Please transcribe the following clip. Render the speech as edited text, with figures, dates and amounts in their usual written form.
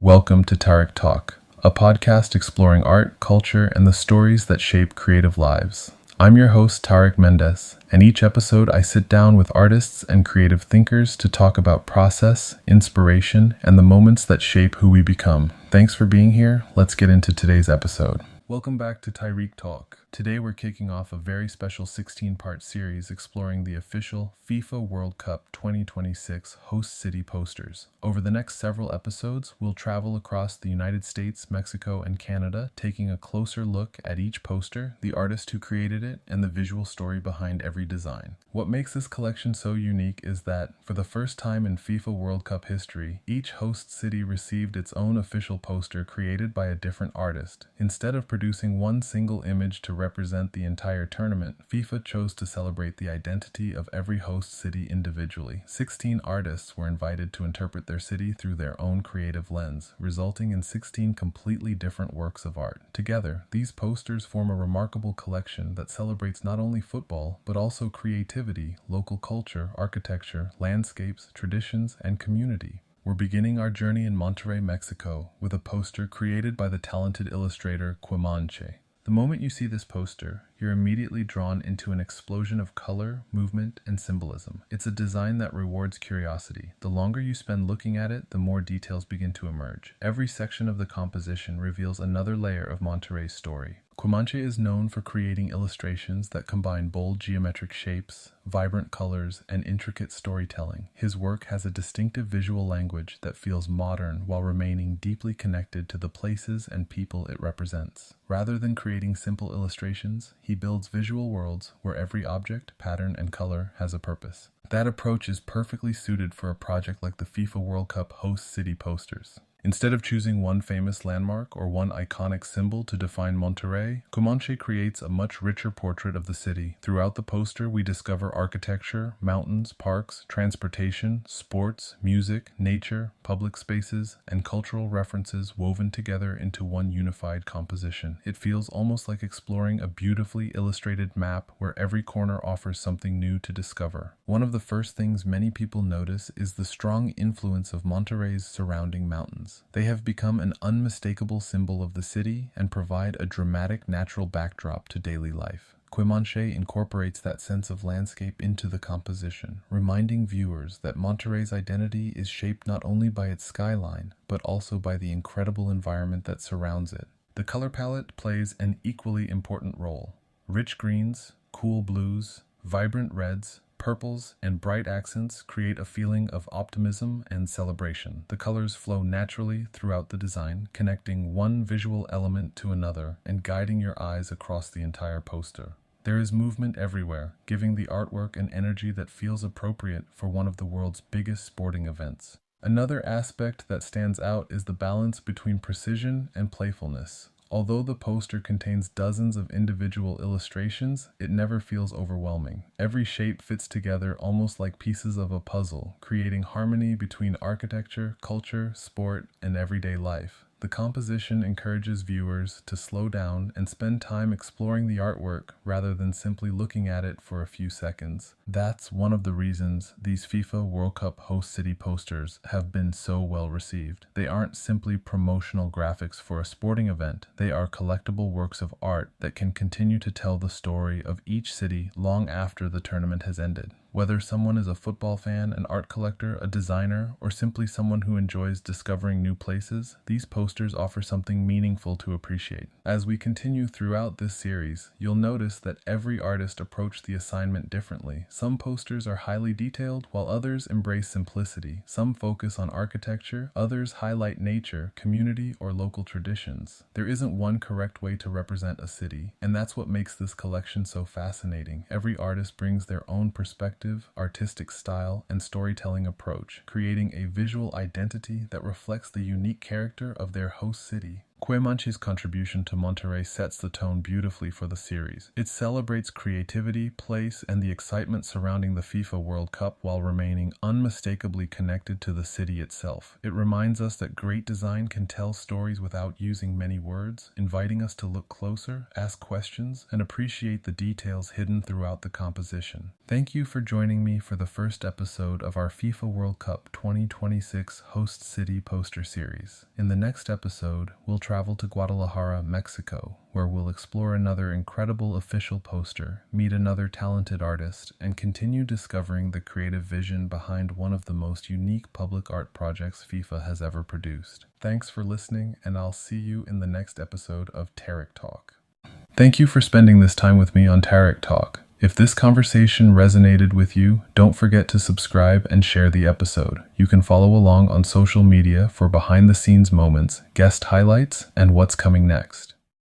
Welcome to Tarik Talk, a podcast exploring art, culture, and the stories that shape creative lives. I'm your host, Tarik Mendes, and each episode I sit down with artists and creative thinkers to talk about process, inspiration, and the moments that shape who we become. Thanks for being here. Let's get into today's episode. Welcome back to Tarik Talk. Today we're kicking off a very special 16-part series exploring the official FIFA World Cup 2026 host city posters. Over the next several episodes, we'll travel across the United States, Mexico, and Canada, taking a closer look at each poster, the artist who created it, and the visual story behind every design. What makes this collection so unique is that, for the first time in FIFA World Cup history, each host city received its own official poster created by a different artist. Instead of producing one single image to represent the entire tournament, FIFA chose to celebrate the identity of every host city individually. 16 artists were invited to interpret their city through their own creative lens, resulting in 16 completely different works of art. Together, these posters form a remarkable collection that celebrates not only football, but also creativity, local culture, architecture, landscapes, traditions, and community. We're beginning our journey in Monterrey, Mexico, with a poster created by the talented illustrator Cuemanche. The moment you see this poster, you're immediately drawn into an explosion of color, movement, and symbolism. It's a design that rewards curiosity. The longer you spend looking at it, the more details begin to emerge. Every section of the composition reveals another layer of Monterrey's story. Cuemanche is known for creating illustrations that combine bold geometric shapes, vibrant colors, and intricate storytelling. His work has a distinctive visual language that feels modern while remaining deeply connected to the places and people it represents. Rather than creating simple illustrations, he builds visual worlds where every object, pattern, and color has a purpose. That approach is perfectly suited for a project like the FIFA World Cup host city posters. Instead of choosing one famous landmark or one iconic symbol to define Monterrey, Cuemanche creates a much richer portrait of the city. Throughout the poster, we discover architecture, mountains, parks, transportation, sports, music, nature, public spaces, and cultural references woven together into one unified composition. It feels almost like exploring a beautifully illustrated map where every corner offers something new to discover. One of the first things many people notice is the strong influence of Monterrey's surrounding mountains. They have become an unmistakable symbol of the city and provide a dramatic natural backdrop to daily life. Cuemanche incorporates that sense of landscape into the composition, reminding viewers that Monterrey's identity is shaped not only by its skyline, but also by the incredible environment that surrounds it. The color palette plays an equally important role. Rich greens, cool blues, vibrant reds, purples, and bright accents create a feeling of optimism and celebration. The colors flow naturally throughout the design, connecting one visual element to another and guiding your eyes across the entire poster. There is movement everywhere, giving the artwork an energy that feels appropriate for one of the world's biggest sporting events. Another aspect that stands out is the balance between precision and playfulness. Although the poster contains dozens of individual illustrations, it never feels overwhelming. Every shape fits together almost like pieces of a puzzle, creating harmony between architecture, culture, sport, and everyday life. The composition encourages viewers to slow down and spend time exploring the artwork rather than simply looking at it for a few seconds. That's one of the reasons these FIFA World Cup host city posters have been so well received. They aren't simply promotional graphics for a sporting event. They are collectible works of art that can continue to tell the story of each city long after the tournament has ended. Whether someone is a football fan, an art collector, a designer, or simply someone who enjoys discovering new places, these posters offer something meaningful to appreciate. As we continue throughout this series, you'll notice that every artist approached the assignment differently. Some posters are highly detailed, while others embrace simplicity. Some focus on architecture, others highlight nature, community, or local traditions. There isn't one correct way to represent a city, and that's what makes this collection so fascinating. Every artist brings their own perspective, artistic style, and storytelling approach, creating a visual identity that reflects the unique character of their host city. Cuemanche's contribution to Monterrey sets the tone beautifully for the series. It celebrates creativity, place, and the excitement surrounding the FIFA World Cup while remaining unmistakably connected to the city itself. It reminds us that great design can tell stories without using many words, inviting us to look closer, ask questions, and appreciate the details hidden throughout the composition. Thank you for joining me for the first episode of our FIFA World Cup 2026 Host City Poster series. In the next episode, we'll travel to Guadalajara, Mexico, where we'll explore another incredible official poster, meet another talented artist, and continue discovering the creative vision behind one of the most unique public art projects FIFA has ever produced. Thanks for listening, and I'll see you in the next episode of Tarik Talk. Thank you for spending this time with me on Tarik Talk. If this conversation resonated with you, don't forget to subscribe and share the episode. You can follow along on social media for behind-the-scenes moments, guest highlights, and what's coming next.